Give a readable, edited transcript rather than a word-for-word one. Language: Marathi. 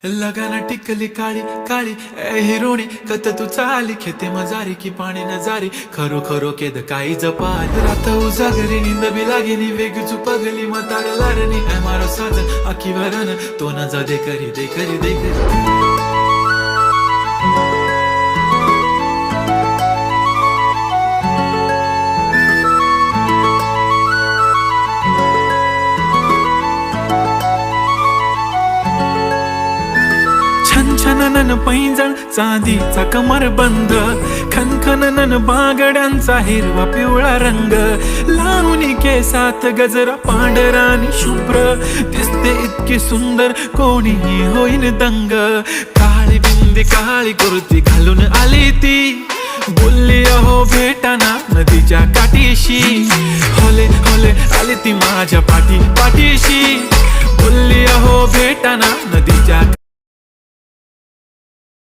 लगाना टिकली काळी काळी ए हिरोणी कत तू चाली खेते मजारी की पाणी नजारी खरो खरो केद काही जपाल रात उजागरी निंद बी लागेनी वेग चुपगली मतार लारणी ए मारो साथ आखी वरन तो न जा दे करी दे करी दे करी छनछनन पैंजण चांदीचा कमरबंद खनखनन बांगड्यांचा हिरवा पिवळा रंग लावणी केसात गजरा पांढरा आणि शुभ्र दिसते इतकी सुंदर कोणीही होईन दंग काळी बिंदी काळी कुर्ती घालून आली ती बोलली अहो भेटाना नदीच्या काठीशी होले होले आली ती माझ्या पाठीशी बोलली अहो भेटाना नदीच्या